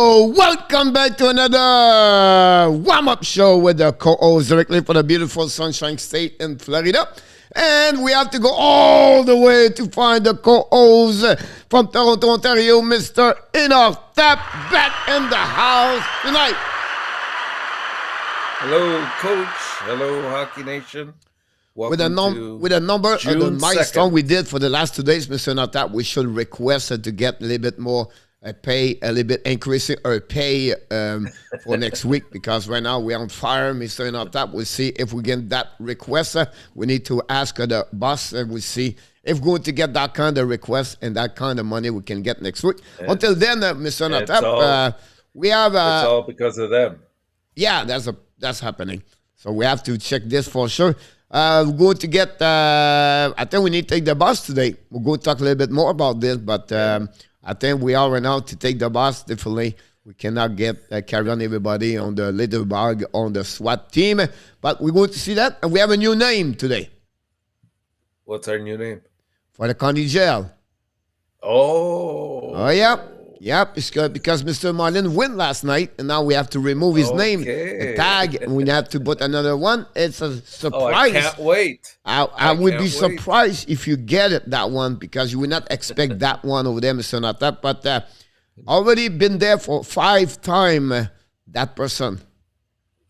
Yo, welcome back to another warm-up show with the co-host directly for the beautiful Sunshine State in Florida. And we have to go all the way to find the co-host from Toronto, Ontario, Mr. ENORTAP, back in the house tonight. Hello, Coach. Hello, Hockey Nation. With a number of the milestone we did for the last 2 days, Mr. ENORTAP, we should request to get a little bit more pay, a little bit increasing our pay for next week, because right now we're on fire, Mr. ENORTAP. We'll see if we get that request. We need to ask the boss, and we'll see if we're going to get that kind of request and that kind of money we can get next week. Until then, Mr. ENORTAP, we have... it's all because of them. Yeah, that's happening. So we have to check this for sure. We're going to get... I think we need to take the bus today. We're going to talk a little bit more about this, but... I think we are right now to take the bus. Definitely, we cannot get carry on everybody on the little bag on the SWAT team. But we're going to see that. And we have a new name today. What's our new name? For the county jail. Oh, yeah. Yep, it's good because Mr. Marlin won last night, and now we have to remove his name, the tag, and we have to put another one. It's a surprise. Oh, I can't wait. I would be surprised if you get it, that one, because you would not expect that one over there, Mr. ENORTAP. But already been there for 5 times, that person.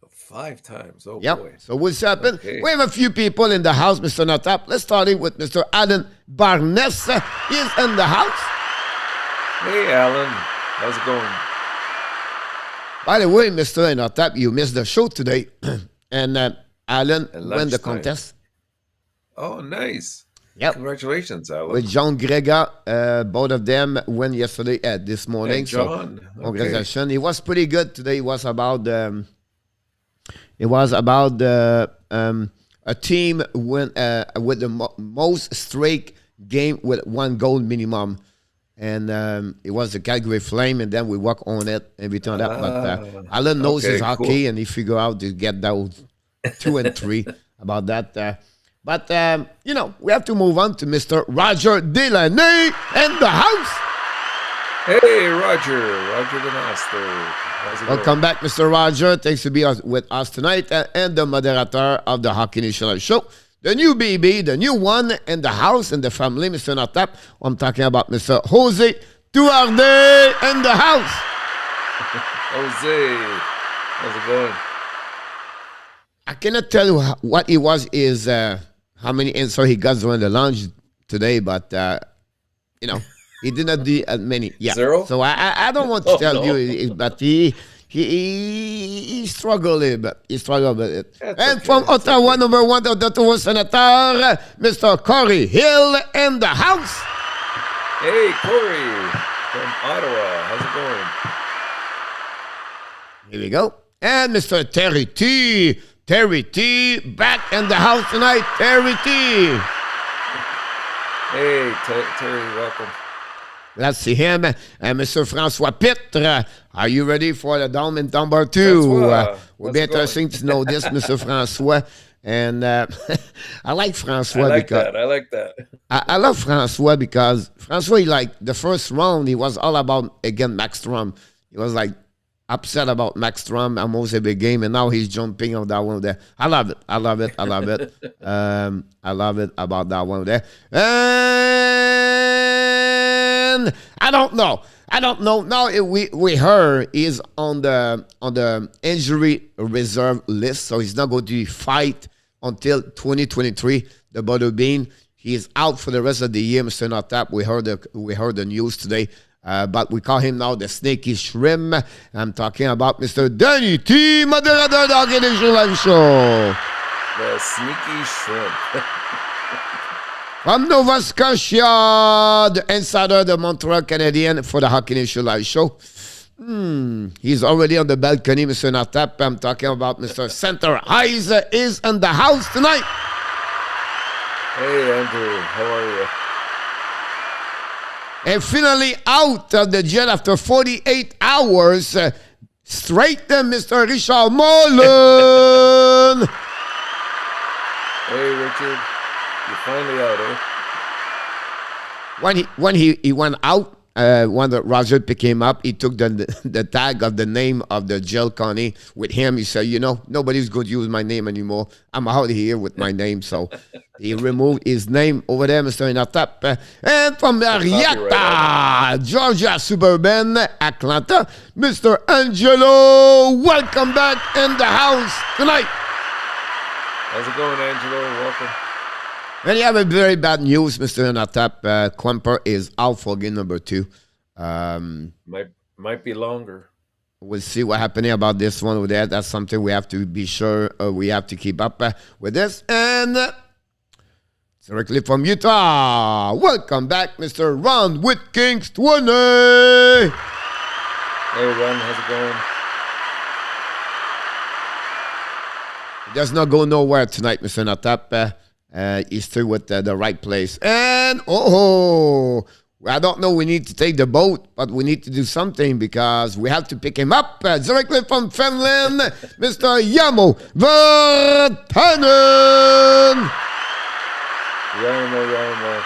5 times, oh yep. Boy. So what's happened? Okay. We have a few people in the house, Mr. ENORTAP. Let's start it with Mr. Alan Barnes. He's in the house. Hey, Alan. How's it going? By the way, Mr. ENORTAP, you missed the show today. And Alan won the contest. Oh, nice. Yep. Congratulations, Alan. With John Grega, both of them went yesterday, this morning. Hey, John. So, congratulations. It was pretty good today. It was about a team with the most straight game with 1 goal minimum. And it was the Calgary Flame, and then we work on it and everything like that. But Alan knows his hockey, and he figure out to get those 2 and 3 about that. But you know, we have to move on to Mr. Roger DELANEY in the house. Hey, Roger the Master. Welcome back, Mr. Roger. Thanks to be with us tonight, and the moderator of the Hockey National Show. The new baby, the new one in the house, in the family, Mr. ENORTAP. I'm talking about Mr. Jose DUARTE in the house. Jose, how's it going? I cannot tell you what it was, how many answers he got during the lunch today, but, you know, he did not do as many. Yeah. 0? So I don't want to tell you, but he struggled a little bit. He struggled with it. And from Ottawa, number 1, the Ottawa Senator, Mr. Corey Hill in the house. Hey, Corey from Ottawa. How's it going? Here we go. And Mr. Terry T. Terry T. back in the house tonight. Terry T. Hey, Terry, welcome. Let's see him. And Mr. François Pitre, are you ready for the down number 2? Will be interesting to know this, Mr. François. And I like François. I like that. I love François because François, like the first round, he was all about, again, Max Strom. He was like upset about Max Strom almost every game, and now he's jumping on that one there. I love it. I love it about that one there. And I don't know. Now we heard he's on the injury reserve list, so he's not going to fight until 2023. The Butter Bean, he is out for the rest of the year, Mr. ENORTAP. We heard the news today, but we call him now the Snaky Shrimp. I'm talking about Mr. DANY T, moderator of the Hockey National Show. The Sneaky Shrimp. From Nova Scotia, the insider, the Montreal Canadian for the Hockey Nation Live Show. He's already on the balcony, Mr. ENORTAP. I'm talking about Mr. Center Eyes is in the house tonight. Hey, Andrew. How are you? And finally out of the jail after 48 hours, straight to Mr. Richard Mullen. Hey, Richard. You're finally out, eh? When he went out, when Roger picked him up, he took the tag of the name of the jail county with him. He said, you know, nobody's going to use my name anymore. I'm out of here with my name. So he removed his name over there, Mr. ENORTAP. And from Marietta, Georgia Suburban, Atlanta, Mr. Angelo. Welcome back in the house tonight. How's it going, Angelo? Welcome. And you have a very bad news, Mr. ENORTAP. Quimper is out for game number 2. Might be longer. We'll see what happening about this one with that. That's something we have to be sure we have to keep up with this. And directly from Utah, welcome back, Mr. Ron with Kings 20. Hey, Ron, how's it going? It does not go nowhere tonight, Mr. ENORTAP. He's still with the right place. And, I don't know, we need to take the boat, but we need to do something because we have to pick him up directly from Finland, Mr. Jarmo Virtanen. Jarmo.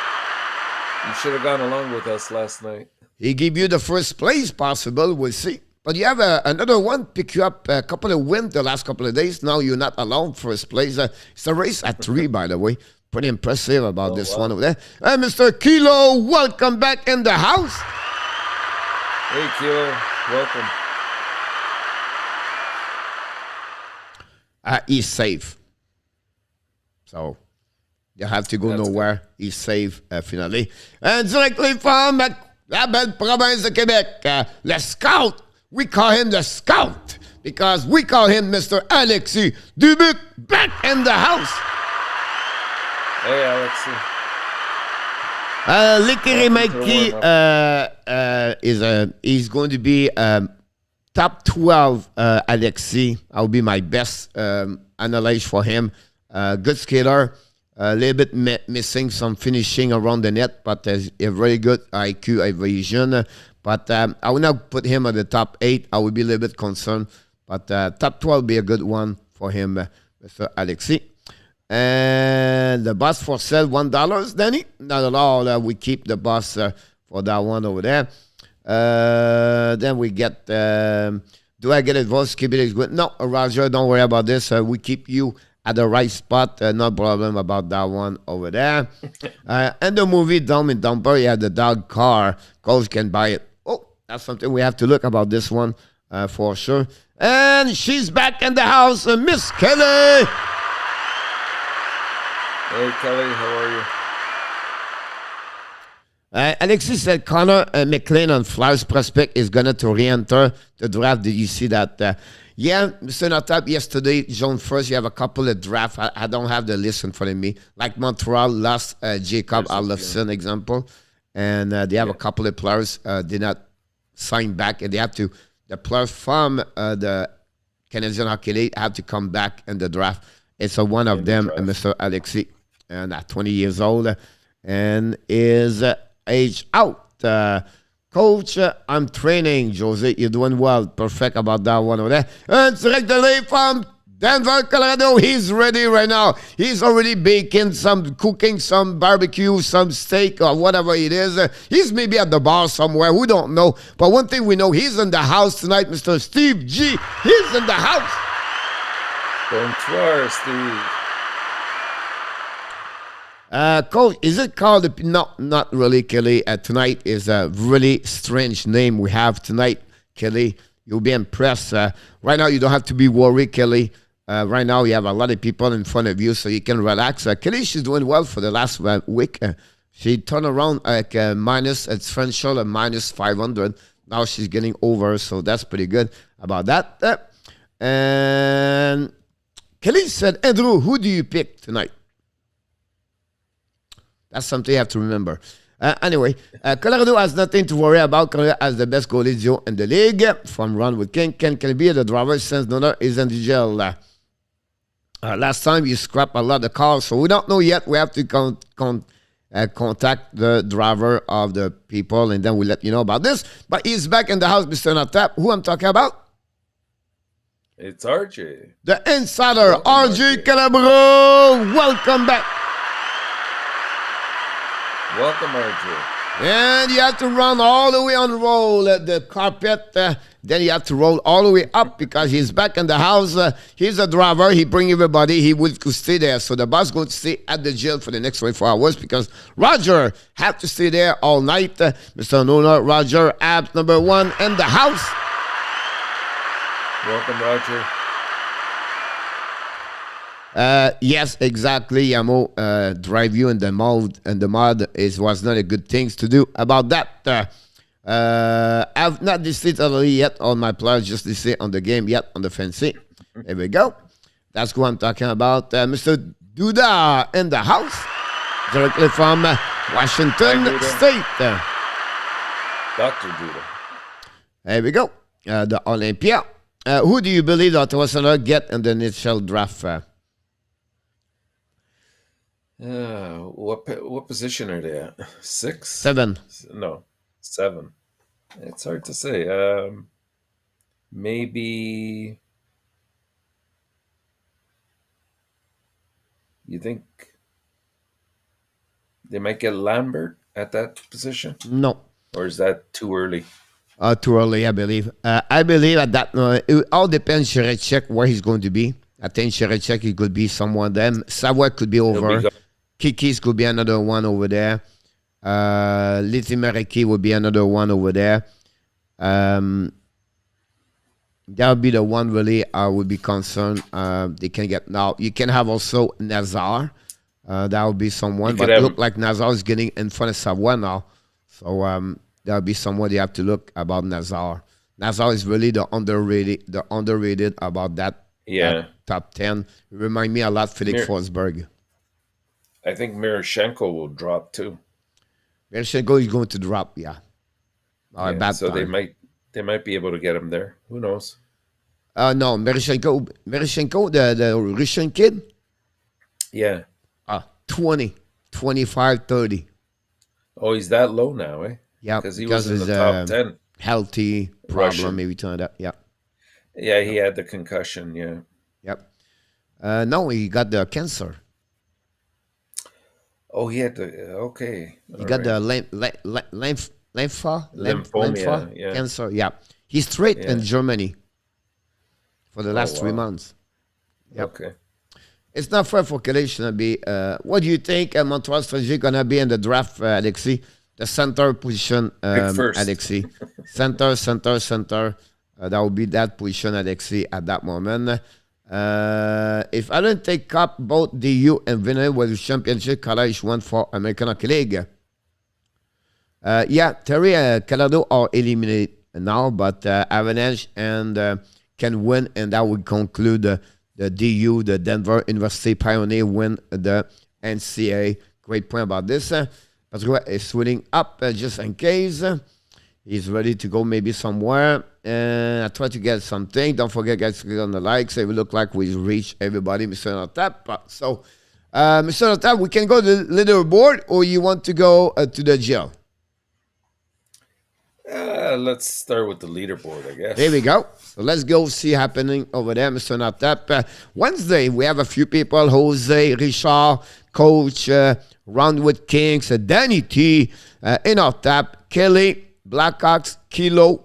You should have gone along with us last night. He gave you the first place possible. We'll see. But you have another one, pick you up a couple of wins the last couple of days. Now you're not alone first place. It's a race at 3, by the way. Pretty impressive about this one over there. Mr. Kilo, welcome back in the house. Hey, Kilo, welcome. He's safe. So you have to go nowhere. Good. He's safe, finally. And directly from la belle province de Québec, le scout. We call him the scout because we call him Mr. Alexis Dubuc back in the house. Hey, Alexis. Likiri Mikey he's going to be top 12, Alexis. I'll be my best analyze for him. Good skater. A little bit missing some finishing around the net, but a very good IQ evasion. But I will not put him at the top 8. I will be a little bit concerned. But top 12 will be a good one for him, Mr. Alexis. And the bus for sale, $1, Danny? Not at all. We keep the bus for that one over there. Then we get, do I get it? Voice keep it good? No, Roger, don't worry about this. We keep you at the right spot. No problem about that one over there. And the movie Dumb and Dumper, you have the dog car. Coach can buy it. Oh, that's something we have to look about this one for sure. And she's back in the house, Miss Kelly. Hey, Kelly, how are you? Alexis said Connor McLean on Flyers prospect is going to re-enter the draft. Did you see that? Yeah, Mr. ENORTAP, yesterday, June 1st, you have a couple of drafts. I don't have the list in front of me. Like Montreal lost Jacob Olofsson example. And they have a couple of players did not sign back. And they have to, the players from the Canadian Hockey League have to come back in the draft. It's one of them, Mr. Alexis, and at 20 years old, and is age out. Coach, I'm training, Jose. You're doing well. Perfect about that one over there. And directly from Denver, Colorado, he's ready right now. He's already cooking some barbecue, some steak, or whatever it is. He's maybe at the bar somewhere. We don't know. But one thing we know, he's in the house tonight, Mr. Steve G. He's in the house. Bonsoir, Steve. Coach, is it called? No, not really, Kelly. Tonight is a really strange name we have tonight, Kelly. You'll be impressed. Right now, you don't have to be worried, Kelly. Right now, you have a lot of people in front of you, so you can relax. Kelly, she's doing well for the last week. She turned around like minus, it's differential of minus 500. Now she's getting over, so that's pretty good about that. And Kelly said, Andrew, who do you pick tonight? That's something you have to remember. Anyway, Colorado has nothing to worry about. Colorado has the best goalie duo in the league. From Ron with King. Ken Kelby, the driver, since Donner is in the jail. Last time you scrapped a lot of cars, so we don't know yet. We have to contact the driver of the people, and then we'll let you know about this. But he's back in the house, Mr. ENORTAP. Who I'm talking about? It's RJ. The insider, RJ Calabro. Welcome back. Welcome, RJ. And you have to run all the way on roll the carpet. Then you have to roll all the way up because he's back in the house. He's a driver. He bring everybody. He will stay there. So the boss going to stay at the jail for the next 24 hours because Roger have to stay there all night. Mr. Nona, Roger, abs number 1 in the house. Welcome, Roger. Yes, exactly. Yamo, drive you in the mud, was not a good thing to do about that. I've not decided yet on my players, just decided on the game yet on the fancy. There we go. That's what I'm talking about. Mr. Duda in the house, directly from Washington State. Dr. Duda. There we go. The Olympia. Who do you believe that was going to get in the initial draft? What position are they at? 6? 7. No, 7. It's hard to say. Maybe you think they might get Lambert at that position? No. Or is that too early? Too early, I believe. I believe at that it all depends. Check where he's going to be. I think check he could be someone. Then Savoy could be over. Kiki's could be another one over there. Litimeriki would be another one over there. That would be the one really I would be concerned. They can get now. You can have also Nazar. That would be someone, but it look like Nazar is getting in front of Savoy now. So that would be someone they have to look about Nazar. Nazar is really the underrated about that. Yeah. Top 10. Remind me a lot Felix Forsberg. I think Miroshchenko will drop too. Miroshchenko is going to drop, yeah. So they might be able to get him there. Who knows? No, Miroshchenko, the Russian kid? Yeah. 20, 25, 30. Oh, he's that low now, eh? Yeah, because he was in the top 10. Healthy problem, Russian. maybe turned up, yeah. Yeah, he had the concussion, yeah. Yep. No, he got the cancer. Oh, he had the okay. He got the lymphoma yeah. cancer. Yeah, he's straight in Germany for the last 3 months. Yep. Okay. It's not fair for Kalish to be. What do you think Montreal strategy gonna be in the draft, Alexi? The center position, Alexi. Center. That would be that position, Alexi, at that moment. If I don't take up both DU and winner with the championship, college won for American Hockey League. Yeah, Terry Colorado are eliminated now, but Avalanche and can win, and that would conclude the DU, the Denver University Pioneer, win the NCAA. Great point about this. Patrick is switching up just in case. He's ready to go maybe somewhere. And I try to get something. Don't forget, guys, click on the like. So it will look like we reach everybody, Mr. ENORTAP. So, Mr. ENORTAP, we can go to the leaderboard, or you want to go to the jail? Let's start with the leaderboard, I guess. There we go. So let's go see happening over there, Mr. ENORTAP. Wednesday, we have a few people. Jose, Richard, Coach, Roundwood Kings, Danny T, ENORTAP, Kelly, Blackhawks, Kilo,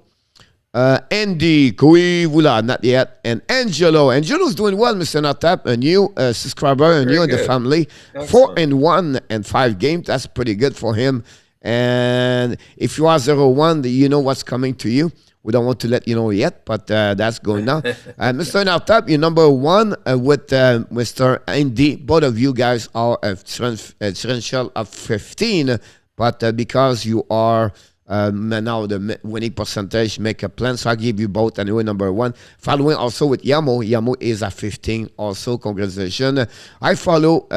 Andy, Kui, Vula, not yet, and Angelo. Angelo's doing well, Mr. ENORTAP, a new subscriber, a new in the family. Excellent. 4-1 and 5 games. That's pretty good for him. And if you are 0-1, you know what's coming to you. We don't want to let you know yet, but that's going on. Mr. ENORTAP, you're number 1 with Mr. Andy. Both of you guys are a differential of 15, but because you are now the winning percentage, make a plan. So I give you both anyway, number 1. Following also with Yamo. Yamo is at 15 also. Congratulations. I follow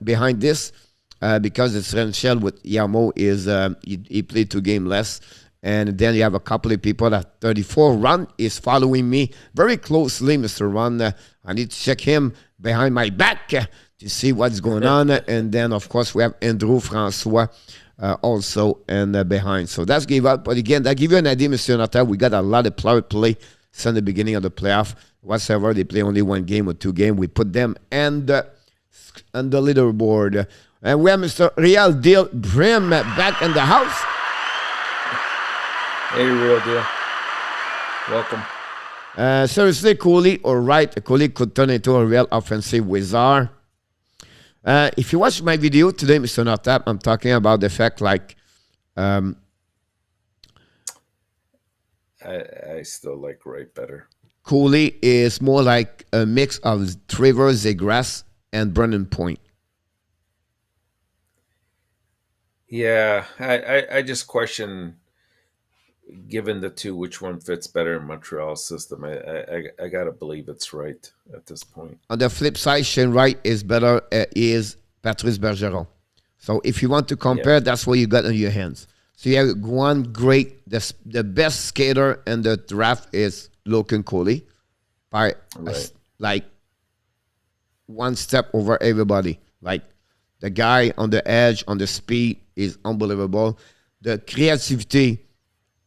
behind this. Because the differential with Yamo is he played 2 games less. And then you have a couple of people at 34. Ron is following me very closely, Mr. Ron. I need to check him behind my back to see what's going on. And then, of course, we have Andrew Francois also and behind. So that's give up. But again, that give you an idea, Mr. ENORTAP. We got a lot of player play since the beginning of the playoff. Whatsoever, they play only 1 game or 2 games. We put them on the leaderboard. And we have Mr. Real Deal Brim back in the house. Hey, real deal. Welcome. Seriously, Cooley or Wright, Cooley could turn into a real offensive wizard. If you watch my video today, Mr. ENORTAP, I'm talking about the fact like I still like Wright better. Cooley is more like a mix of Trevor Zegras and Brennan Point. Yeah, I just question, given the two, which one fits better in Montreal's system. I gotta believe it's Wright at this point. On the flip side, Shane Wright is better is Patrice Bergeron. So if you want to compare, that's what you got on your hands. So you have one great, the best skater in the draft is Logan Cooley by like one step over everybody. Like the guy on the edge, on the speed is unbelievable. The creativity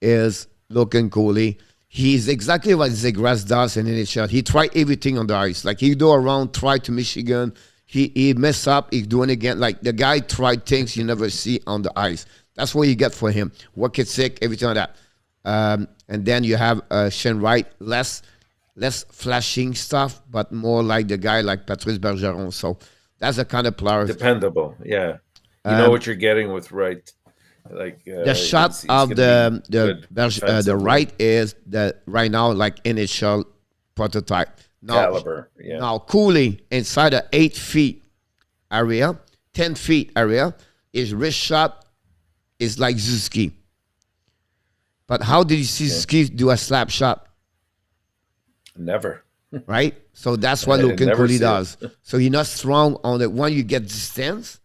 is Logan Cooley. He's exactly what Zegras does in NHL. He tried everything on the ice. Like he do around, try to Michigan. He mess up, he's doing it again. Like the guy tried things you never see on the ice. That's what you get for him. Work it sick, everything like that. And then you have Shane Wright, less flashing stuff, but more like the guy like Patrice Bergeron. So that's the kind of player. Dependable, yeah. You know what you're getting with Wright. Like the shot he's of the Wright is the right now like NHL prototype. Now, caliber, yeah. Now Cooley inside the 8 feet area, 10 feet area, his wrist shot is like Suzuki. But how did you see Suzuki do a slap shot? Never. Right? So that's what Logan Cooley does. So you're not strong on it. When you get distance,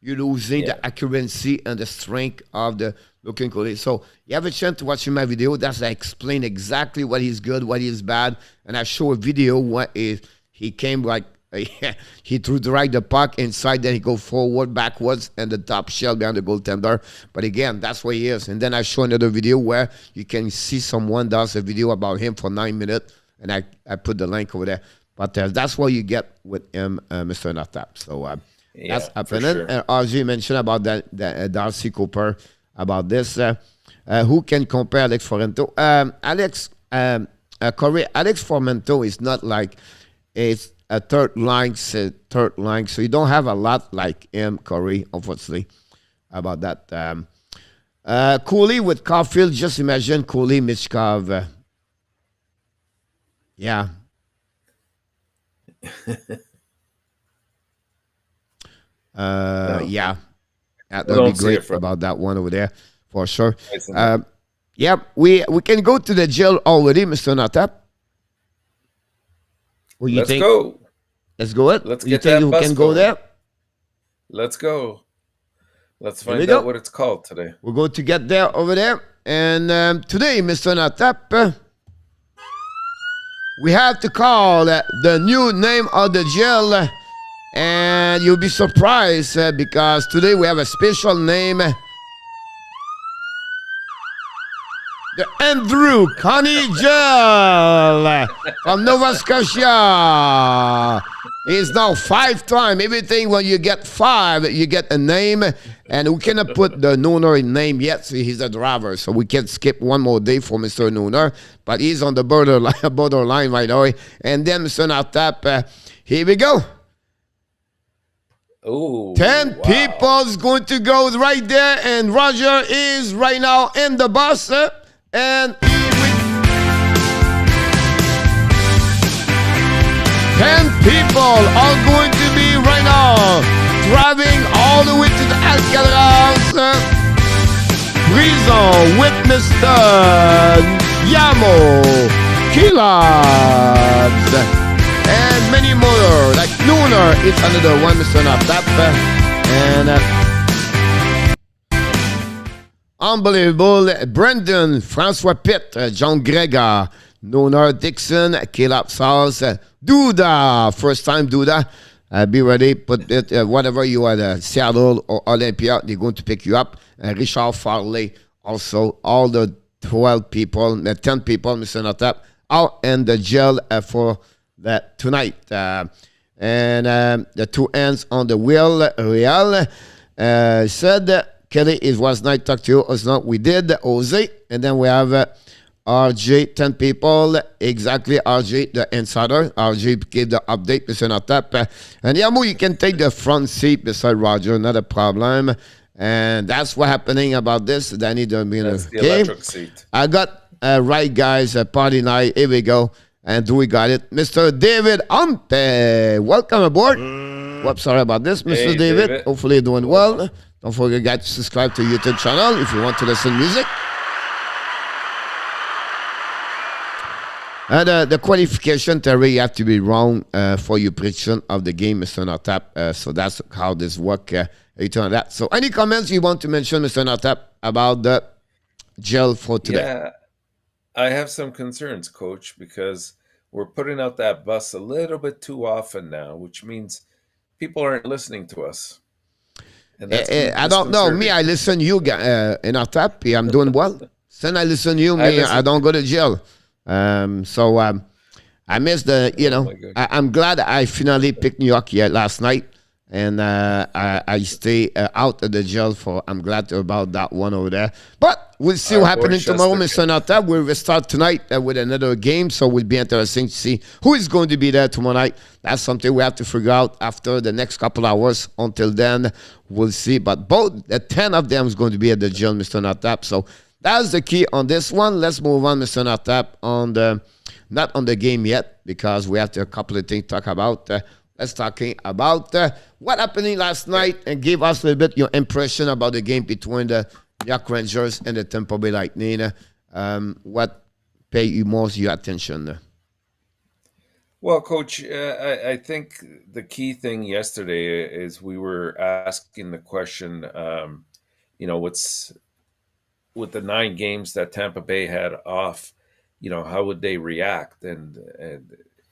you're losing the accuracy and the strength of the Logan Cooley. So you have a chance to watch my video. That's I explain exactly what is good, what is bad. And I show a video what is he came like he threw the puck inside, then he go forward, backwards, and the top shell behind the goaltender. But again, that's what he is. And then I show another video where you can see someone does a video about him for 9 minutes, and I put the link over there. But that's what you get with him, Mr. ENORTAP. So that's happening. Sure. And RG mentioned about that Darcy Cooper about this. Who can compare Alex Formento? Alex Formento is not like it's a third line, so you don't have a lot like him, Corey, unfortunately, about that. Cooley with Caulfield, just imagine Cooley, Michkov. Yeah. Yeah. That would be great about that one over there, for sure. Yeah, we can go to the jail already, Mr. ENORTAP. What do you think? Go. Let's go it. Let's you get think that we bus can go going. there? Let's go. Let's find out what it's called today. We're going to get there over there. And today, Mr. ENORTAP, we have to call the new name of the jail. And you'll be surprised because today we have a special name. The Andrew Connie Jail from Nova Scotia. He's now 5 times. Everything when you get 5, you get a name. And we cannot put the Nooner in name yet, so he's a driver. So we can skip one more day for Mr. Nooner. But he's on the borderline right now. And then Mr. ENORTAP, here we go. Ooh, 10 people's going to go right there. And Roger is right now in the bus. And 10 people are going to be right now driving all the way to the Alcatraz prison with Mr. Yamo, Kilabs, and many more. Like Nooner is another one, Mr. ENORTAP. And unbelievable. Brendan, Francois Pitt, John Gregor, Nooner, Dixon, Caleb Sauce, Duda. First time Duda. Be ready. Put it, whatever you are, the Seattle or Olympia, they're going to pick you up. Richard Farley, also. All the 12 people, 10 people, Mr. ENORTAP, out in the jail for that tonight. And the 2 ends on the wheel, Real said Kelly, it was nice to talk to you. It's not, we did. Jose. And then we have RJ, 10 people. Exactly, RJ, the insider. RJ gave the update, Mr. ENORTAP. And Yamu, you can take the front seat beside Roger, not a problem. And that's what happening about this. Danny, the electric seat. I got right, guys, party night. Here we go. And we got it. Mr. David Ampe. Welcome aboard. Whoops, sorry about this, Mr. Hey, David. Hopefully you're doing well. Don't forget, guys, to subscribe to YouTube channel if you want to listen to music. And the qualification, Terry, you have to be wrong for your prediction of the game, Mr. ENORTAP. So that's how this works. That. So any comments you want to mention, Mr. ENORTAP, about the gel for today? Yeah, I have some concerns, Coach, because we're putting out that bus a little bit too often now, which means people aren't listening to us. And that's I don't know. Me, I listen to you, ENORTAP. I'm doing well. Then I listen to you, me, I don't go to jail. I missed the, you know, I'm glad I finally picked New York here last night. And I stay out of the jail for, I'm glad about that one over there. But we'll see what happens tomorrow, Mr. ENORTAP. We'll restart tonight with another game. So it will be interesting to see who is going to be there tomorrow night. That's something we have to figure out after the next couple hours. Until then, we'll see. But both, the 10 of them is going to be at the jail, Mr. ENORTAP. So that's the key on this one. Let's move on, Mr. ENORTAP, on the, not on the game yet, because we have to a couple of things to talk about. Let's talking about what happened last night and give us a little bit your impression about the game between the New York Rangers and the Tampa Bay Lightning. What pay you most your attention? Well, Coach, I think the key thing yesterday is we were asking the question, you know, what's with the 9 games that Tampa Bay had off, you know, how would they react? And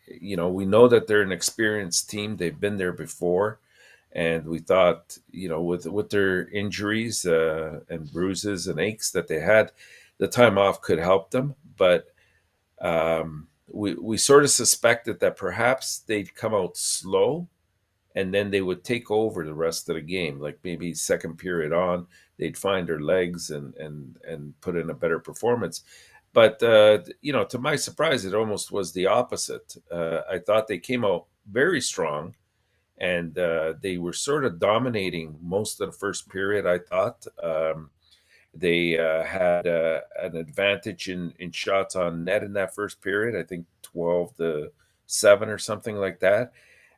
you know, we know that they're an experienced team. They've been there before. And we thought, you know, with their injuries and bruises and aches that they had, the time off could help them. But we sort of suspected that perhaps they'd come out slow and then they would take over the rest of the game. Like maybe second period on, they'd find their legs and put in a better performance. But, you know, to my surprise, it almost was the opposite. I thought they came out very strong, and they were sort of dominating most of the first period, I thought. They had an advantage in shots on net in that first period, I think 12-7 or something like that.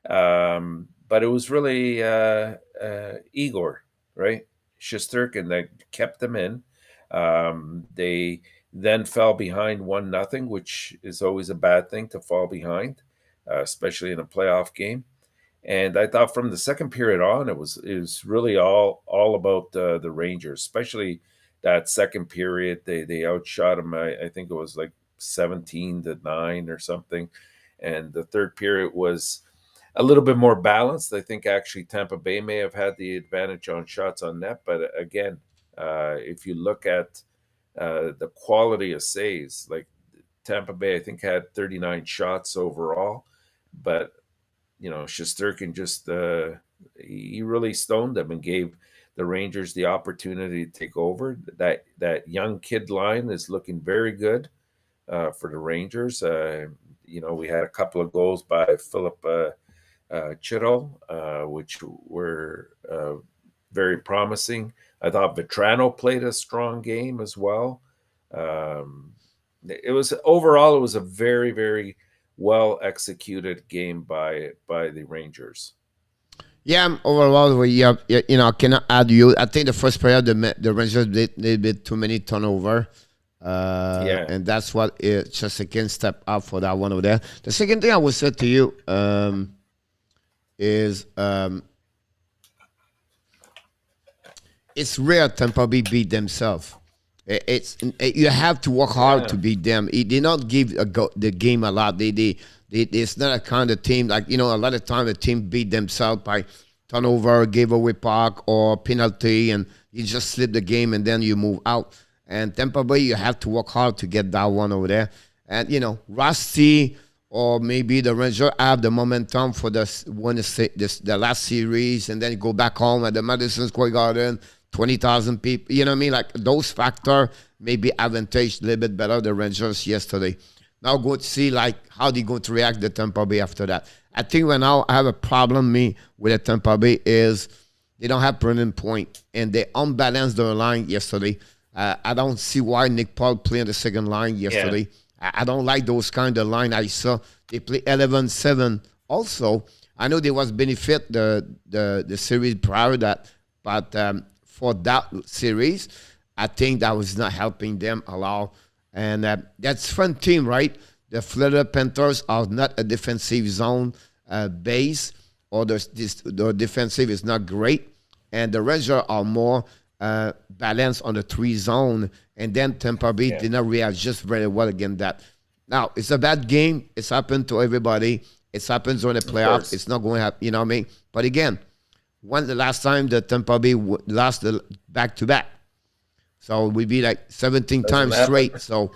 But it was really Igor, right? Shesterkin that kept them in. They then fell behind 1-0, which is always a bad thing to fall behind, especially in a playoff game. And I thought from the second period on, it was really all about the Rangers, especially that second period. They outshot them. I think it was like 17-9 or something. And the third period was a little bit more balanced. I think actually Tampa Bay may have had the advantage on shots on net. But again, if you look at the quality of saves, like Tampa Bay, I think had 39 shots overall, but you know, Shesterkin just he really stoned them and gave the Rangers the opportunity to take over. That young kid line is looking very good for the Rangers. You know, we had a couple of goals by Philip Chittle, which were very promising. I thought Vetrano played a strong game as well. It was a very, very well executed game by the Rangers. Yeah, overall, you know, I cannot add you. I think the first period the Rangers did too many turnover. And that's what Chesterkin stepped up for that one over there. The second thing I would say to you is it's rare Tampa Bay beat themselves. You have to work hard to beat them. They did not give the game a lot. It's not a kind of team like, you know, a lot of times the team beat themselves by turnover, give away puck, or penalty, and you just slip the game and then you move out. And Tampa Bay, you have to work hard to get that one over there. And, you know, Rusty or maybe the Rangers have the momentum for the last series and then go back home at the Madison Square Garden, 20,000 people. You know what I mean? Like those factors maybe advantage a little bit better the Rangers yesterday. Now go to see like how they going to react to Tampa Bay after that. I think right now I have a problem with the Tampa Bay is they don't have permanent point and they unbalanced their line yesterday. I don't see why Nick Paul playing the second line yesterday. Yeah. I don't like those kind of line I saw. They play 11-7 also. I know there was benefit the series prior to that, but for that series, I think that was not helping them allow. And that's fun team, right? The Florida Panthers are not a defensive zone base, or their defensive is not great. And the Rangers are more balanced on the 3 zone. And then Tampa Bay did not readjust very well against that. Now, it's a bad game. It's happened to everybody. It happens during the playoffs. It's not going to happen, you know what I mean? But again, when's the last time the Tampa Bay lost the back-to-back? So we'd be like 17 times straight. So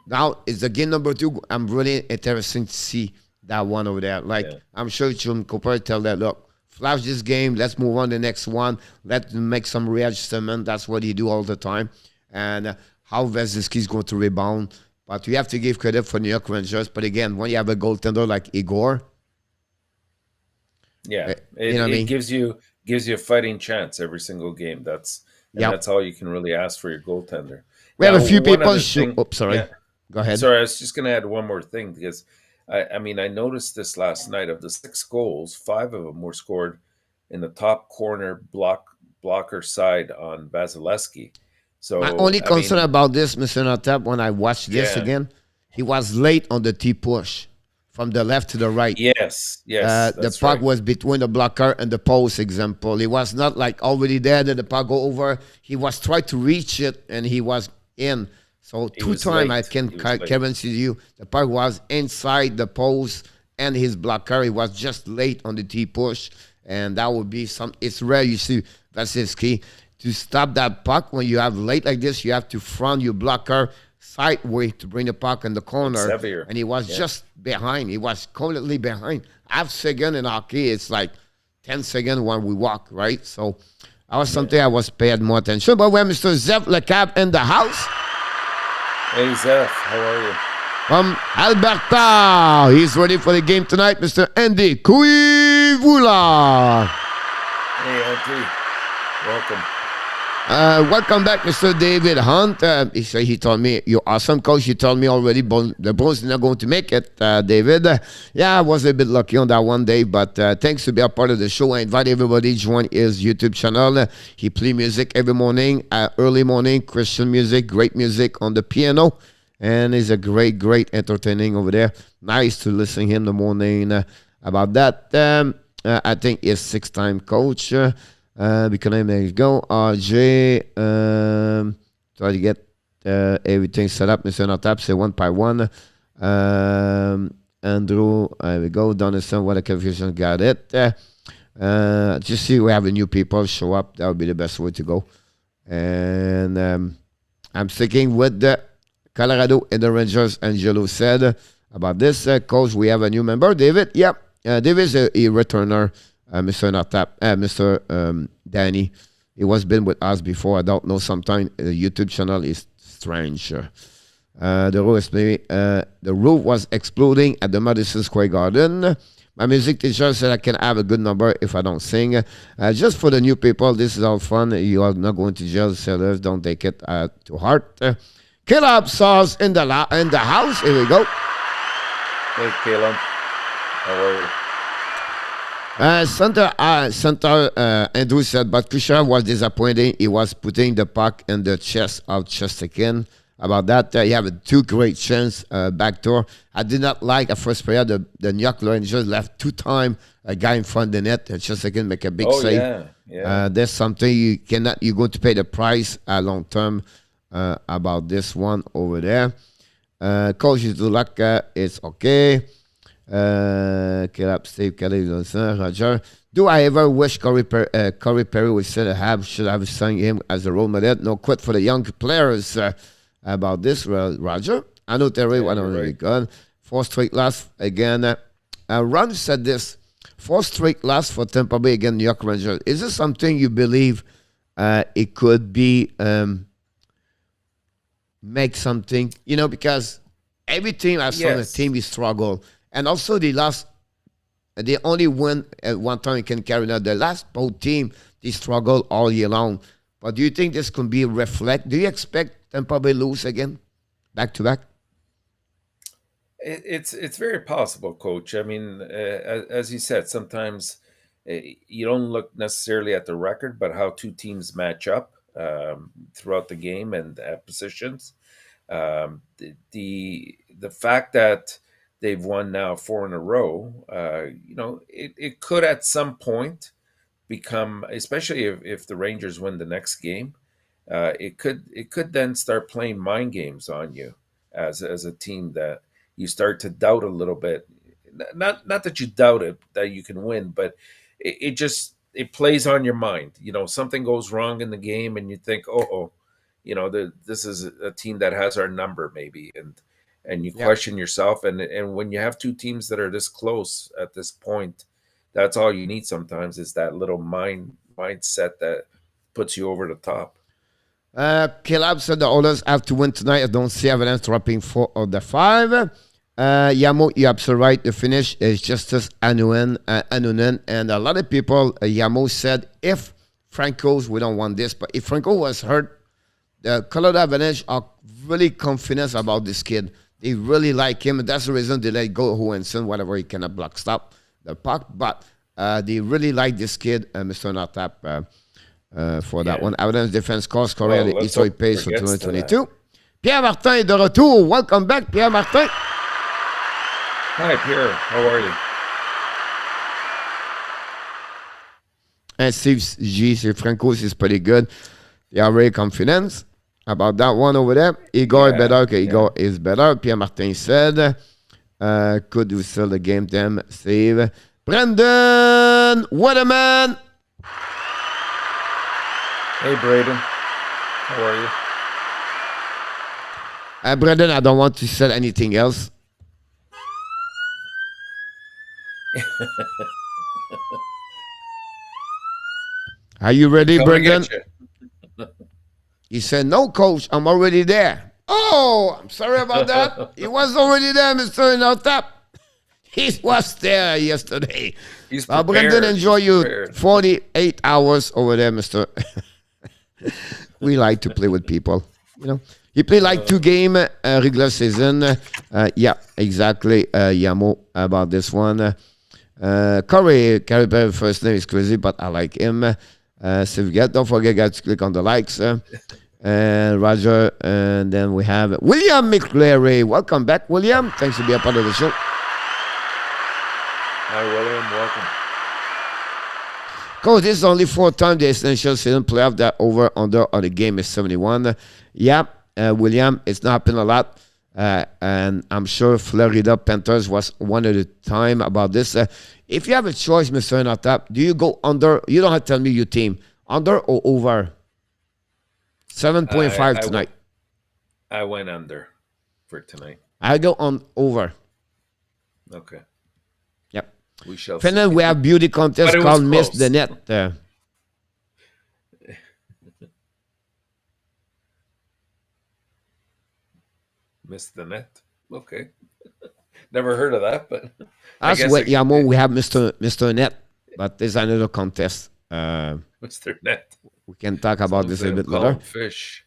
now it's the game number 2. I'm really interested to see that one over there. Like, I'm sure Jim Cooper tell that, look, flash this game. Let's move on to the next one. Let's make some readjustment. That's what he do all the time. And how Vasilevsky's going to rebound. But you have to give credit for New York Rangers. But again, when you have a goaltender like Igor. Yeah, it gives you a fighting chance every single game. That's all you can really ask for your goaltender. We have a few people. Sorry. Yeah. Go ahead. Sorry, I was just going to add one more thing because, I mean, I noticed this last night. Of the 6 goals, 5 of them were scored in the top corner blocker side on Vasilevsky. So my only concern about this, Mr. ENORTAP, when I watched this again, he was late on the T-push from the left to the right. Yes. The puck was between the blocker and the post, example. He was not like already there that the puck go over. He was trying to reach it, and he was in. So 2 times I can guarantee you the puck was inside the post and his blocker. He was just late on the T-push, and that would be some. It's rare you see Vasilevsky. To stop that puck when you have late like this, you have to front your blocker sideways to bring the puck in the corner. And he was just behind. He was completely behind. Half second in hockey, it's like 10 seconds when we walk, right? So that was something I was paying more attention. But when Mr. Zeph Lecap in the house. Hey, Zeph, how are you? From Alberta. He's ready for the game tonight, Mr. Andy Kuivula. Hey, Andy. Welcome. Welcome back, Mr. David Hunt. He told me, you're awesome, coach. You told me already the Bulls are not going to make it, David. I was a bit lucky on that one day, but thanks to be a part of the show. I invite everybody to join his YouTube channel. He play music every morning, early morning, Christian music, great music on the piano. And he's a great, great entertaining over there. Nice to listen to him in the morning about that. I think he's 6-time coach. Because there you go. RJ, try to get everything set up. Mr. ENORTAP, say 1 by 1. Andrew, there we go. Donaldson, what a confusion. Got it. Just see we have the new people show up. That would be the best way to go. And I'm sticking with the Colorado and the Rangers. Angelo said about this. Coach, we have a new member. David, yep. David is a returner. Mr. ENORTAP, Mr. Danny, he was been with us before. I don't know. Sometimes the YouTube channel is strange. The roof was exploding at the Madison Square Garden. My music teacher said I can have a good number if I don't sing. Just for the new people, this is all fun. You are not going to jail, sellers. Don't take it to heart. Caleb Sauce in the house. Here we go. Hey, Caleb. How are you? Center Andrew said, but Kucherov was disappointing. He was putting the puck in the chest of Chesterkin. About that, he had 2 great chances backdoor. I did not like at first period the New York Rangers left 2 times a guy in front of the net and Chesterkin make a big save. Yeah. There's something you're going to pay the price long term about this one over there. Coach Zulak, it's okay. Steve Kelly, Roger. Do I ever wish Corey Perry should have signed him as a role model? No, quit for the young players about this, Roger. I know Terry went on really good. 4 straight loss again. Ron said this: 4 straight loss for Tampa Bay against New York Rangers. Is this something you believe it could be make something, you know, because every team has some team is struggle. And also they lost, they only win at one time in Carolina. The last both team, they struggle all year long. But do you think this could be reflect? Do you expect Tampa Bay lose again, back to back? It's very possible, Coach. I mean, as you said, sometimes you don't look necessarily at the record, but how two teams match up throughout the game and positions. The fact that they've won now 4 in a row, you know, it could at some point become, especially if the Rangers win the next game, it could then start playing mind games on you as a team that you start to doubt a little bit. Not that you doubt it that you can win, but it plays on your mind. You know, something goes wrong in the game, and you think, oh, you know, this is a team that has our number, maybe, and you question yourself. And when you have two teams that are this close at this point, that's all you need sometimes is that little mindset that puts you over the top. Caleb said the Oilers have to win tonight. I don't see Avalanche dropping 4 of the 5. Yamo, you're absolutely right. The finish is Justice Anunen. And a lot of people, Yamo said, if Franco's, we don't want this, but if Franco was hurt, the Colorado Avalanche are really confident about this kid. They really like him, and that's the reason they let go Johansson, whatever, he cannot block stop the puck. But they really like this kid, Mr. ENORTAP, for that one. Avalanche defense course, Korea, the history pays for 2022. Pierre Martin est de retour. Welcome back, Pierre Martin. Hi, Pierre. How are you? And Steve G. Franco is pretty good. They are very confident about that one over there. Igor better. Okay, Igor is better. Pierre Martin said, could we sell the game them? Steve. Brendan Waterman. Hey, Braden. How are you? Brendan, I don't want to say anything else. Are you ready, Brendan? He said, no, coach, I'm already there. Oh, I'm sorry about that. He was already there, Mr. ENORTAP. He was there yesterday. He's prepared. Brendan, enjoy you 48 hours over there, Mr. We like to play with people, you know. He played like 2 games regular season. Yeah, exactly. Yamo about this one. Corey first name is crazy, but I like him. So don't forget, guys, to click on the likes. And Roger, and then we have William McCleary. Welcome back, William. Thanks for being a part of the show. Hi, William. Welcome. Coach, this is only 4 times the essential season playoff that over under on the game is 71. Yeah, William, it's not happened a lot. And I'm sure Florida Panthers was one of the time about this. If you have a choice, Mr. ENORTAP, do you go under? You don't have to tell me your team. Under or over? 7.5 tonight. I went under for tonight. I go on over. Okay. Yep. We shall Finland, see. we have beauty contest called Miss the Net. Miss the Net. Okay. Never heard of that, but as with Yamo, we have Mr. Net, but there's another contest. Mr. Net. We can talk about this a bit later. Fish.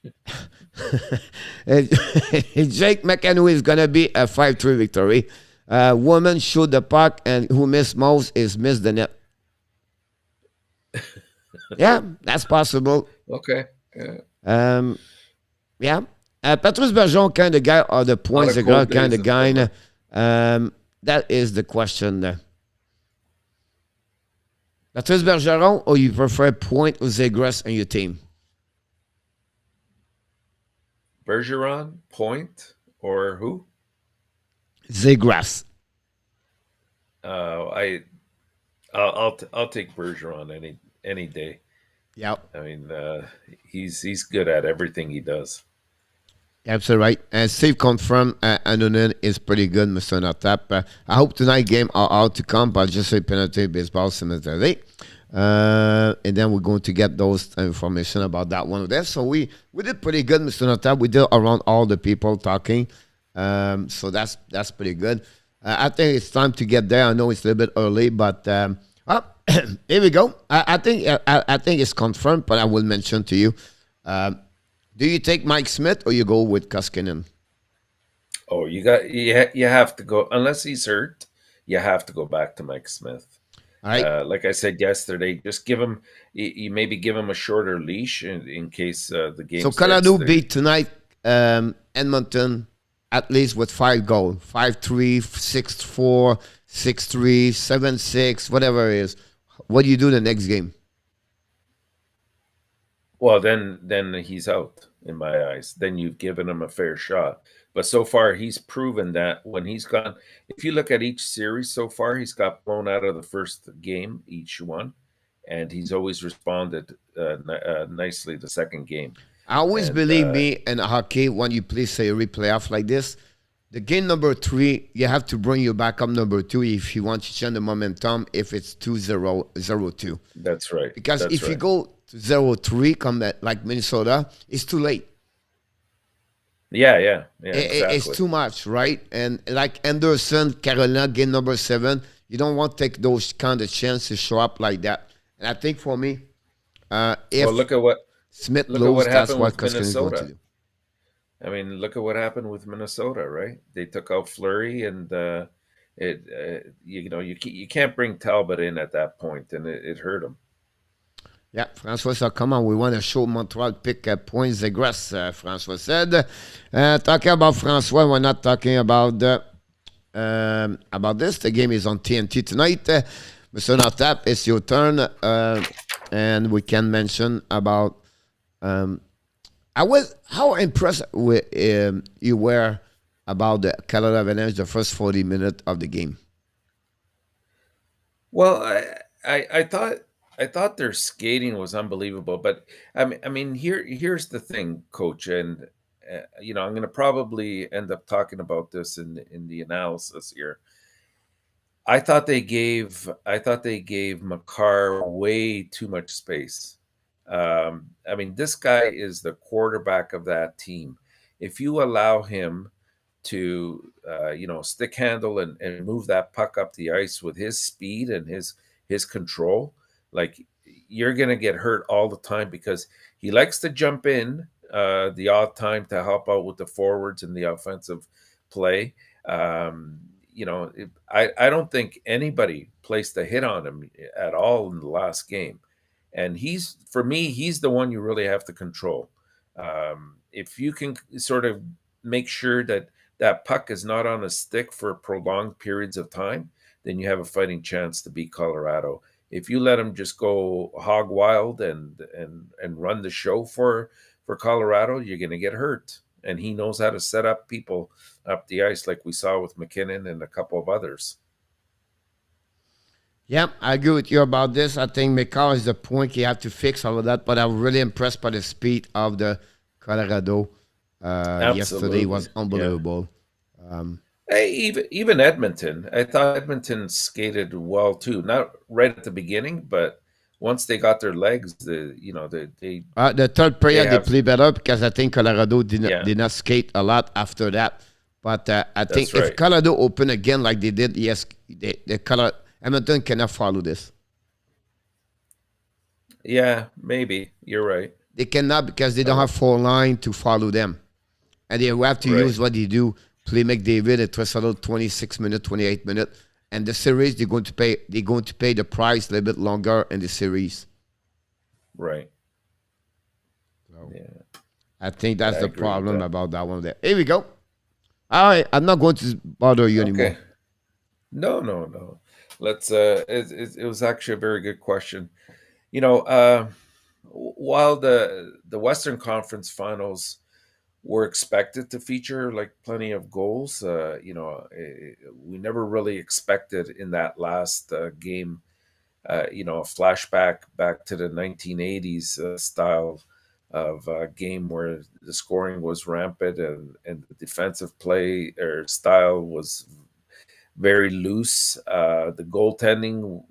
Jake McEnroe is going to be a 5-3 victory. Woman shoot the puck, and who missed most is Miss the Net. Yeah, that's possible. Okay. Yeah. Yeah. Patrice Bergeron kind of guy or the points the girl kind of guy. That is the question. Patrice Bergeron, or you prefer Point or Zegras on your team? Bergeron, Point, or who? Zegras. I'll take Bergeron any day. Yep. I mean, he's good at everything he does. Absolutely right. And Steve confirmed Anunen is pretty good, Mr. ENORTAP. I hope tonight game are out to come, but just say penalty baseball cemetery. And then we're going to get those information about that one there. So we did pretty good, Mr. Notab. We did around all the people talking. So that's pretty good. I think it's time to get there. I know it's a little bit early, but here we go. I think it's confirmed, but I will mention to you. Do you take Mike Smith or you go with Koskinen? Oh, you have to go, unless he's hurt. You have to go back to Mike Smith. All right. Like I said yesterday, just give him. You maybe give him a shorter leash in case the game. So Colorado beat tonight Edmonton at least with 5 goals, 5-3, 6-4, 6-3, 7-6, whatever it is. What do you do the next game? Well, then he's out in my eyes. Then you've given him a fair shot. But so far, he's proven that when he's gone, if you look at each series so far, he's got blown out of the first game, each one, and he's always responded nicely the second game. I always believe me in hockey when you play, say, a playoff like this. The game number 3, you have to bring your backup number 2 if you want to change the momentum if it's 2-0, 0-2. That's right. Because if you go to 0-3, come like Minnesota, it's too late. Yeah, exactly. It's too much, right? And like Anderson, Carolina, game number 7, you don't want to take those kind of chances to show up like that. And I think for me, if look at what Smith loses, that's what Minnesota is going to do. I mean, look at what happened with Minnesota, right? They took out Fleury, and you can't bring Talbot in at that point, and it hurt him. Yeah, François said, come on, we want to show Montreal pick points de grace, François said. Talking about François, we're not talking about this. The game is on TNT tonight. Mr. ENORTAP, it's your turn. And we can mention about how impressed with you were about the Colorado Avalanche the first 40 minutes of the game. Well, I thought their skating was unbelievable, but I mean here's the thing, Coach, and I'm going to probably end up talking about this in the analysis here. I thought they gave Makar way too much space. I mean, this guy is the quarterback of that team. If you allow him to, stick handle and move that puck up the ice with his speed and his control, like, you're going to get hurt all the time, because he likes to jump in the odd time to help out with the forwards and the offensive play. I don't think anybody placed a hit on him at all in the last game. And for me, he's the one you really have to control. If you can sort of make sure that puck is not on a stick for prolonged periods of time, then you have a fighting chance to beat Colorado. If you let him just go hog wild and run the show for Colorado, you're going to get hurt. And he knows how to set up people up the ice, like we saw with McKinnon and a couple of others. Yeah, I agree with you about this. I think McCall is the point you have to fix all of that, but I'm really impressed by the speed of the Colorado. Yesterday was unbelievable. Yeah. Hey, even Edmonton, I thought Edmonton skated well too. Not right at the beginning, but once they got their legs, the third period they play better, because I think Colorado did not skate a lot after that. But I think if Colorado open again like they did, yes, Edmonton cannot follow this. Yeah, maybe. You're right. They cannot, because they don't have 4 line to follow them. And they have to use what they do, play McDavid at Trestle 26 minutes, 28 minutes. And the series, they're going to pay the price a little bit longer in the series. Right. So, I think that's the problem about that one there. Here we go. All right, I'm not going to bother you anymore. No. Let's. It was actually a very good question. While the Western Conference Finals were expected to feature like plenty of goals, we never really expected in that last game, a flashback back to the 1980s style of game where the scoring was rampant and the defensive play or style was very loose. The goaltending,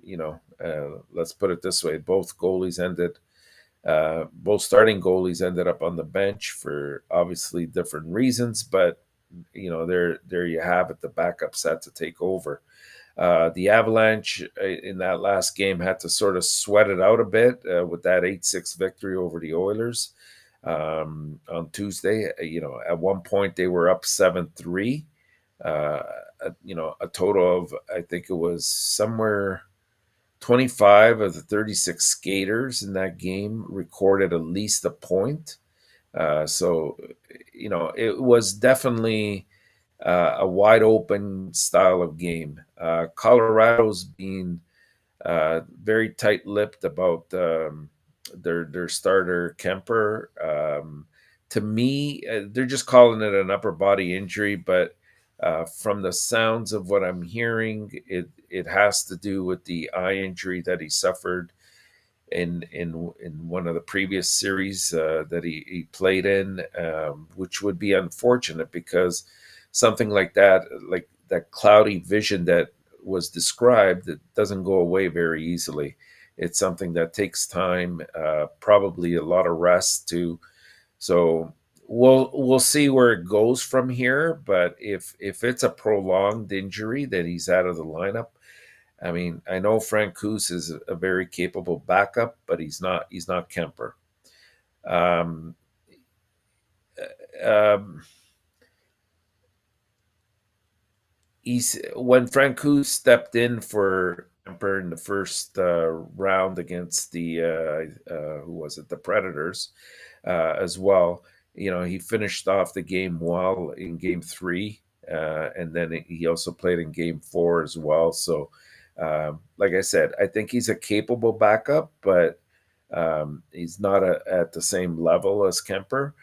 let's put it this way: both starting goalies ended up on the bench for obviously different reasons, but there you have it. The backups had to take over. The Avalanche in that last game had to sort of sweat it out a bit with that 8-6 victory over the Oilers on Tuesday. At one point they were up 7-3. A total of, I think it was somewhere 25 of the 36 skaters in that game recorded at least a point. So it was definitely a wide open style of game. Colorado's being very tight-lipped about their starter Kemper. To me, they're just calling it an upper body injury, but from the sounds of what I'm hearing, it has to do with the eye injury that he suffered in one of the previous series that he played in, which would be unfortunate because something like that cloudy vision that was described, it doesn't go away very easily. It's something that takes time, probably a lot of rest too. So we'll see where it goes from here. But if it's a prolonged injury that he's out of the lineup, I mean, I know Francouz is a very capable backup, but he's not Kemper. When Francouz stepped in for Kemper in the first round against the who was it, the Predators, as well. He finished off the game well in Game 3, and then he also played in Game 4 as well. So, like I said, I think he's a capable backup, but he's not at the same level as Kemper.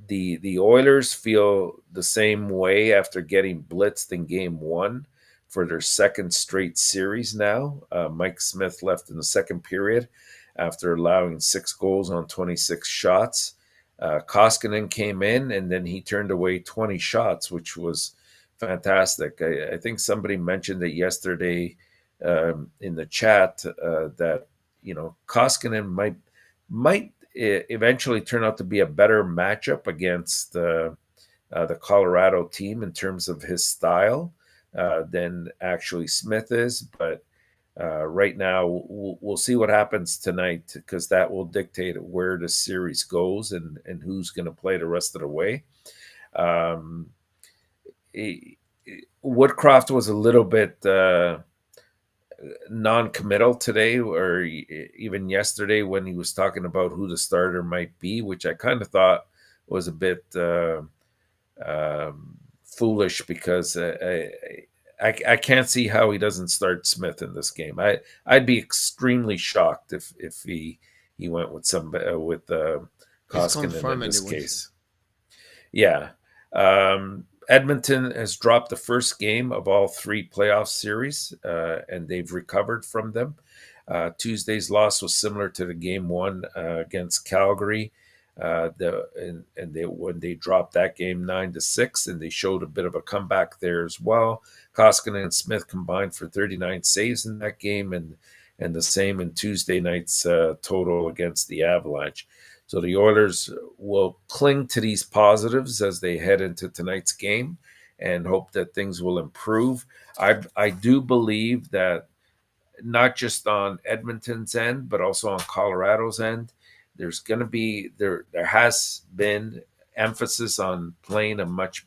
The Oilers feel the same way after getting blitzed in Game 1 for their second straight series now. Mike Smith left in the second period after allowing 6 goals on 26 shots. Koskinen came in, and then he turned away 20 shots, which was fantastic. I think somebody mentioned it yesterday in the chat that Koskinen might eventually turn out to be a better matchup against the Colorado team in terms of his style than actually Smith is. But right now, we'll see what happens tonight, because that will dictate where the series goes and who's going to play the rest of the way. Woodcroft was a little bit non-committal today, or even yesterday when he was talking about who the starter might be, which I kind of thought was a bit foolish, because I can't see how he doesn't start Smith in this game. I'd be extremely shocked if he went with Koskinen in this case. Yeah. Edmonton has dropped the first game of all 3 playoff series, and they've recovered from them. Tuesday's loss was similar to the Game 1 against Calgary. When they dropped that game 9-6, and they showed a bit of a comeback there as well. Koskinen and Smith combined for 39 saves in that game, and the same in Tuesday night's total against the Avalanche. So the Oilers will cling to these positives as they head into tonight's game and hope that things will improve. I do believe that not just on Edmonton's end, but also on Colorado's end, there has been emphasis on playing a much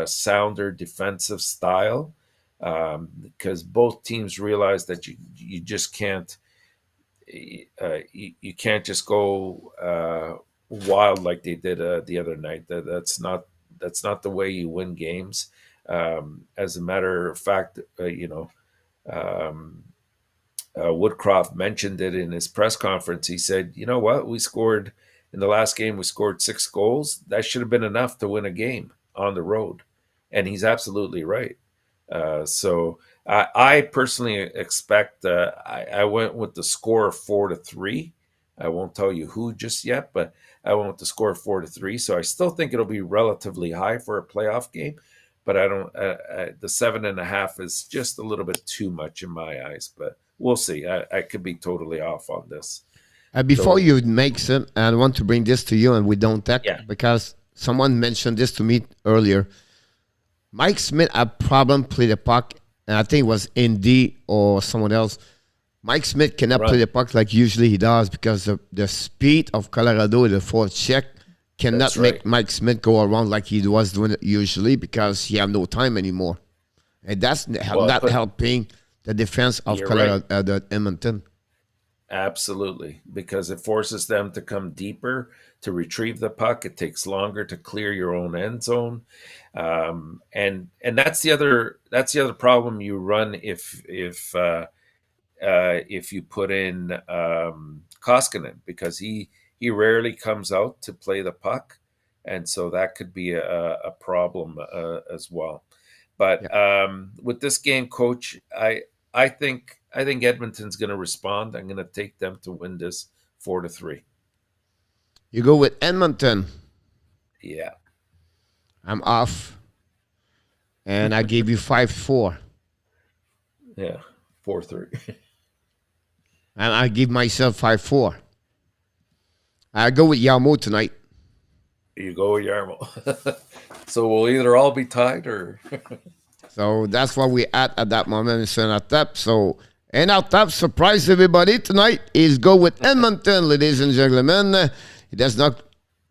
sounder defensive style, because both teams realize that you just can't. You can't just go wild like they did the other night. That's not the way you win games. As a matter of fact, Woodcroft mentioned it in his press conference. He said, "You know what? We scored in the last game. We scored 6 goals. That should have been enough to win a game on the road," and he's absolutely right. So I personally expect. I went with the score of 4-3. I won't tell you who just yet, but I went with the score of 4-3. So I still think it'll be relatively high for a playoff game. but I don't. The 7.5 is just a little bit too much in my eyes, but we'll see. I could be totally off on this. Before you make some, I want to bring this to you, and we don't talk because someone mentioned this to me earlier. Mike Smith had problem play the puck, and I think it was Indy or someone else. Mike Smith cannot play the puck like usually he does because the speed of Colorado, the fourth check, cannot make Mike Smith go around like he was doing it usually because he have no time anymore. And that's not helping the defense of Colorado, the Edmonton. Absolutely, because it forces them to come deeper to retrieve the puck. It takes longer to clear your own end zone, and that's the other problem you run if you put in Koskinen, because he rarely comes out to play the puck, and so that could be a problem as well. But with this game, Coach, I think Edmonton's going to respond. I'm going to take them to win this 4-3. You go with Edmonton. Yeah. I'm off. And I gave you 5-4. Yeah, 4-3. And I give myself 5-4. I go with Yarmo tonight. You go with Yarmo. So we'll either all be tied or... So that's what we at that moment in ENORTAP. So ENORTAP surprise everybody tonight is go with Edmonton, ladies and gentlemen. He does not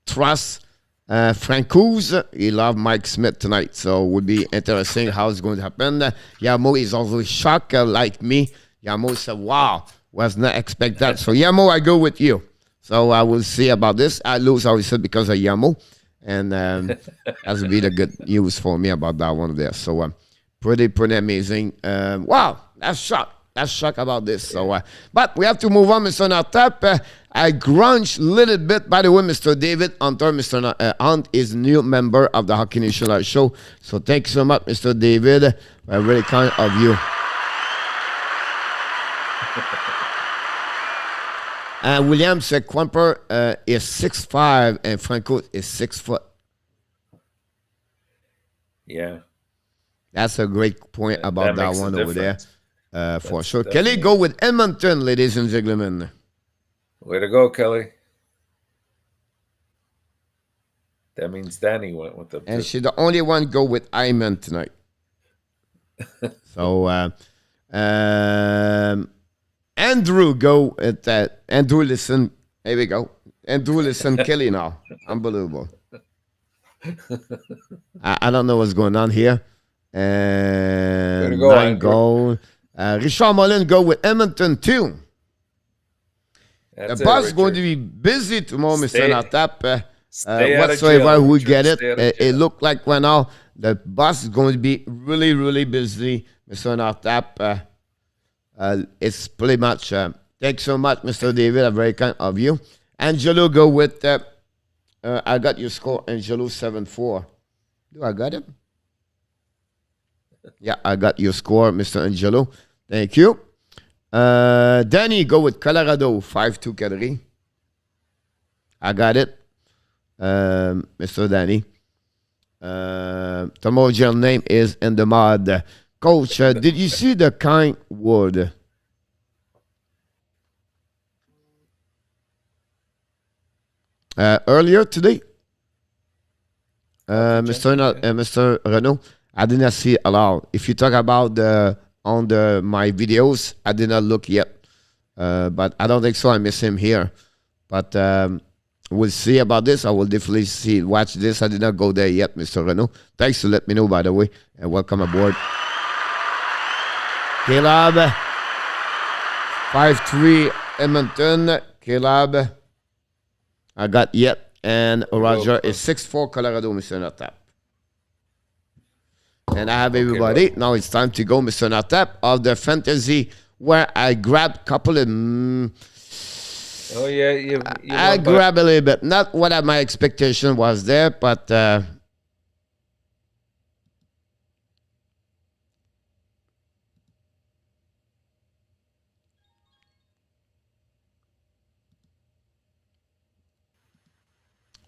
trust Francouz. He loves Mike Smith tonight. So it would be interesting how it's going to happen. Yarmo is also shocked like me. Yarmo said, wow, was not expect that. So Yarmo, I go with you. So I will see about this. I lose, I said, because of Yarmo. And that will be the good news for me about that one there. So pretty amazing. Wow, that's shock. That's shock about this. So, but we have to move on, Mr. ENORTAP. I grunge a little bit. By the way, Mr. David Hunter, Mr. Hunt is new member of the Hockey Nation Live Show. So thanks so much, Mr. David. Very kind of you. William said Quimper is 6'5" and Franco is 6 foot. Yeah. That's a great point about that one over there. For sure. Kelly, go with Edmonton, ladies and gentlemen. Way to go, Kelly. That means Danny went with the... And she's the only one go with Iman tonight. So, Andrew, go at that. Andrew, listen. Here we go. Andrew, listen, Kelly now. Unbelievable. I don't know what's going on here. And go, 9 goal. Richard Mullen go with Edmonton too. The bus is going to be busy tomorrow, Mr. ENORTAP. Whatsoever we get it, it looked like right now the bus is going to be really busy, Mr. ENORTAP. It's pretty much. Thanks so much, Mr. David. I'm very kind of you. Angelo go with. I got your score, Angelo 7-4. Do I got it? Yeah, I got your score, Mr. Angelo. Thank you. Danny, go with Colorado, 5-2 Calgary. I got it, Mr. Danny. Tomorrow's your name is in the mod. Coach, did you see the kind word? Earlier today, Mr. Renault, I did not see it aloud. If you talk about my videos, I did not look yet. But I don't think so. I miss him here. But we'll see about this. I will definitely watch this. I did not go there yet, Mr. Renault. Thanks to let me know, by the way. And welcome aboard. Caleb, 5-3 Edmonton. Caleb, I got yet. And Roger is 6-4 Colorado, Mr. ENORTAP. And I have everybody. Okay, now it's time to go, Mr. ENORTAP, of the fantasy where I grabbed a couple of... oh, yeah. I grabbed a little bit. Not what my expectation was there, but...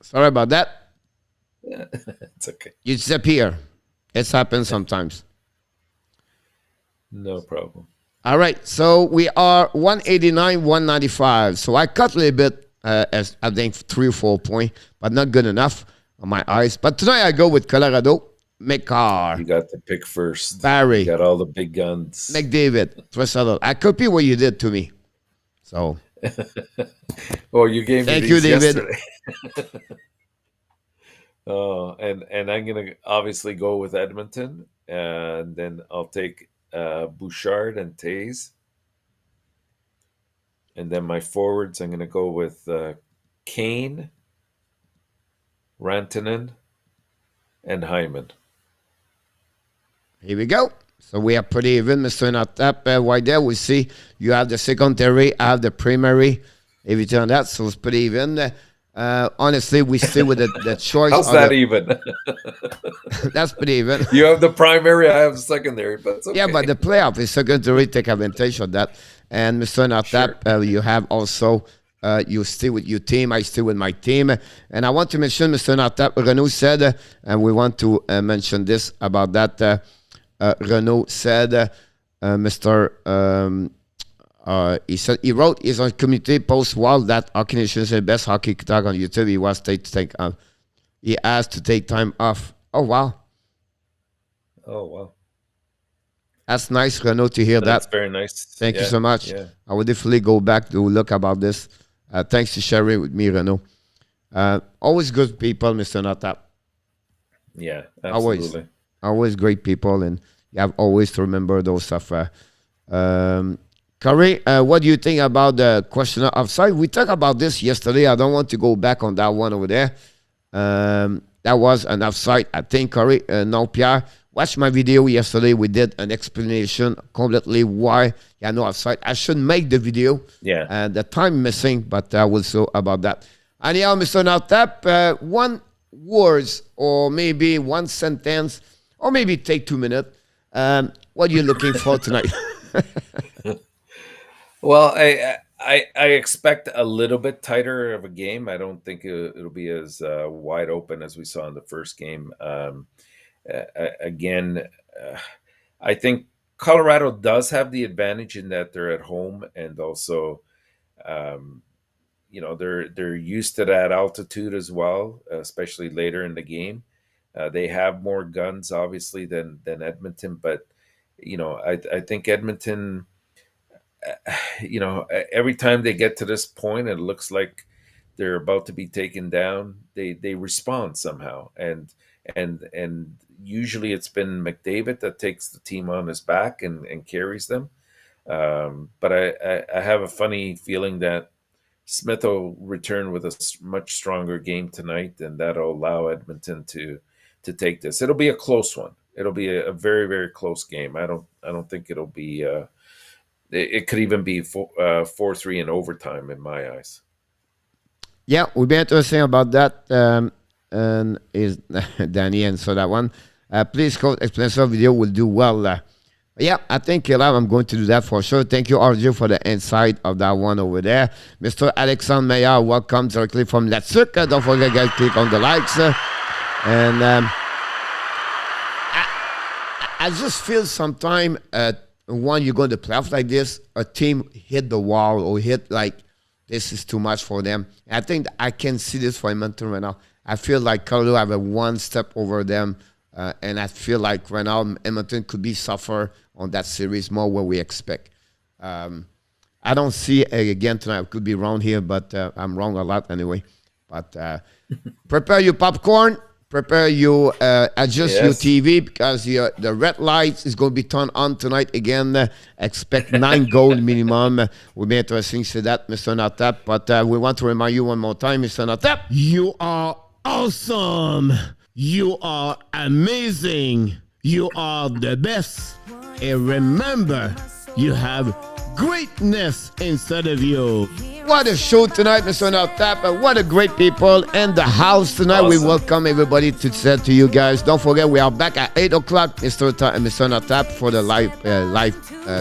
sorry about that. Yeah, it's okay. You disappear. It's happened sometimes. No problem. All right, so we are 189, 195. So I cut a little bit, as I think 3 or 4 points, but not good enough on my eyes. But tonight I go with Colorado, McCarr. You got the pick first. Barry. You got all the big guns. McDavid. I copy what you did to me. So. Oh, you gave me Thank you, David. yesterday. Oh, and I'm gonna obviously go with Edmonton, and then I'll take Bouchard and Taze, and then my forwards I'm gonna go with Kane, Rantanen, and Hyman. Here we go. So we are pretty even, Mr. ENORTAP. Right there, we see you have the secondary, I have the primary, everything on that. So it's pretty even. Honestly, we still with the choice. How's that even? That's pretty even. You have the primary, I have the secondary, but it's okay. Yeah, but the playoff is secondary, take advantage of that. And Mr. ENORTAP, you have also, you still with your team, I still with my team. And I want to mention, Mr. ENORTAP, Renaud said, and we want to mention this about that. Renaud said, he said he wrote his own community post while that Hockey Nation is the best hockey talk on YouTube. He was he asked to take time off. Oh wow! Oh wow! That's nice, Renaud, to hear that. That's very nice. Thank you so much. Yeah. I will definitely go back to look about this. Thanks to sharing with me, Renaud. Always good people, Mr. ENORTAP. Yeah, absolutely. Always great people, and you have always to remember those stuff. Curry, what do you think about the question of offside? We talked about this yesterday. I don't want to go back on that one over there. That was an offside, I think, Curry. No, Pierre, watch my video yesterday. We did an explanation completely why you no offside. I should make the video. Yeah. The time missing, but I will show about that. Anyhow, Mr. ENORTAP, one words or maybe one sentence or maybe take 2 minutes. What are you looking for tonight? Well, I expect a little bit tighter of a game. I don't think it'll be as wide open as we saw in the first game. Again, I think Colorado does have the advantage in that they're at home, and also, they're used to that altitude as well, especially later in the game. They have more guns, obviously, than Edmonton, but I think Edmonton. Every time they get to this point, it looks like they're about to be taken down. They respond somehow, and usually it's been McDavid that takes the team on his back and carries them. But I have a funny feeling that Smith will return with a much stronger game tonight, and that'll allow Edmonton to take this. It'll be a close one. It'll be a very, very close game. I don't think it'll be. It could even be 4-3 in overtime in my eyes. Yeah, we'll be interesting about that. And is Danny, and so that one. Please, Coach, explanation video will do well. Yeah, I think I'm going to do that for sure. Thank you, RJ, for the insight of that one over there. Mr. Alexandre Meilleur, welcome directly from Latsuc. Don't forget, guys, click on the likes. And I just feel sometime when you go to playoffs like this, a team hit the wall or hit like this is too much for them. I think I can see this for Edmonton right now. I feel like Colorado have a one step over them. And I feel like right now Edmonton could be suffer on that series more what we expect. I don't see again tonight. I could be wrong here, but I'm wrong a lot anyway. But prepare your popcorn. Prepare your adjust your TV because the red lights is going to be turned on tonight again. Expect 9 goals minimum. Will be interesting to see that, Mr. ENORTAP. But we want to remind you one more time, Mr. ENORTAP. You are awesome. You are amazing. You are the best. And remember, you have greatness inside of you. What a show tonight, Mr. ENORTAP. What a great people in the house tonight. Awesome. We welcome everybody to say to you guys. Don't forget, we are back at 8 o'clock, Mr. ENORTAP, for the live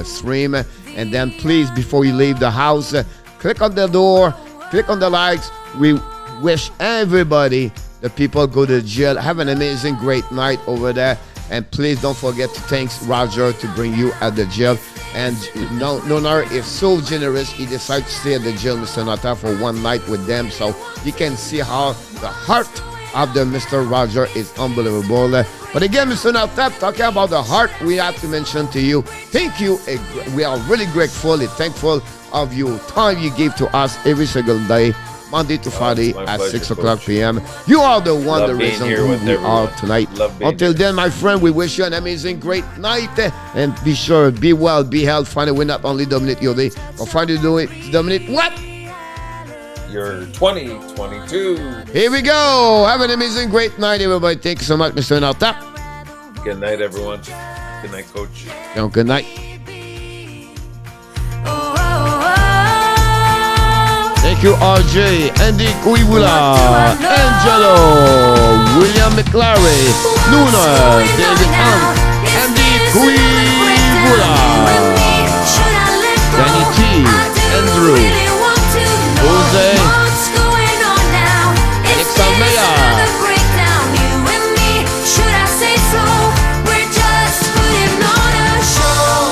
stream. And then please, before you leave the house, click on the door, click on the likes. We wish everybody, the people go to jail, have an amazing, great night over there. And please don't forget to thank Roger to bring you at the jail. And Nonor is so generous, he decided to stay at the jail, Mr. Nata, for one night with them. So you can see how the heart of the Mr. Roger is unbelievable. But again, Mr. Nata, talking about the heart, we have to mention to you, thank you. We are really grateful and thankful of your time you give to us every single day, Monday to Friday at 6 o'clock p.m. You are the one, the reason who we are tonight. Until then, my friend, we wish you an amazing, great night. And be sure, be well, be healthy. Finally, we not only dominate your day, but finally dominate what? Your 2022. Here we go. Have an amazing, great night, everybody. Thank you so much, Mr. Nortap. Good night, everyone. Good night, Coach. Good night. Thank you, RJ, Andy Kuibula, Angelo, William McLary, Luna, David Hunt, Andy Kuibula, Danny T, Andrew, Jose, Alexandre,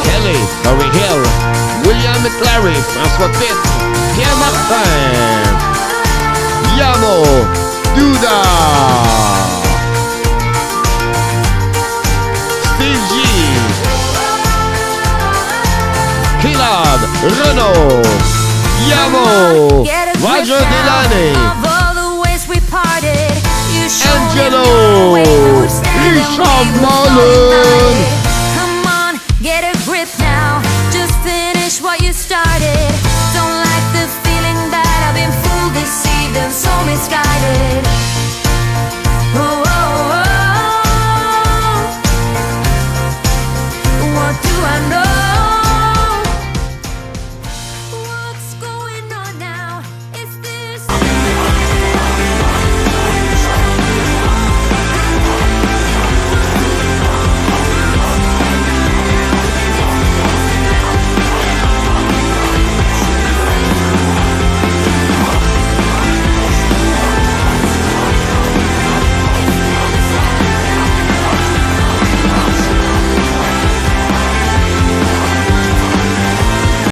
Kelly, Corey Hill, William McLary, François Pitt, Pierre Martin, Yamo, Duda, Steve G, Caleb, Renaud, Yamo, Roger Delaney, Angelo, Richard Marlon,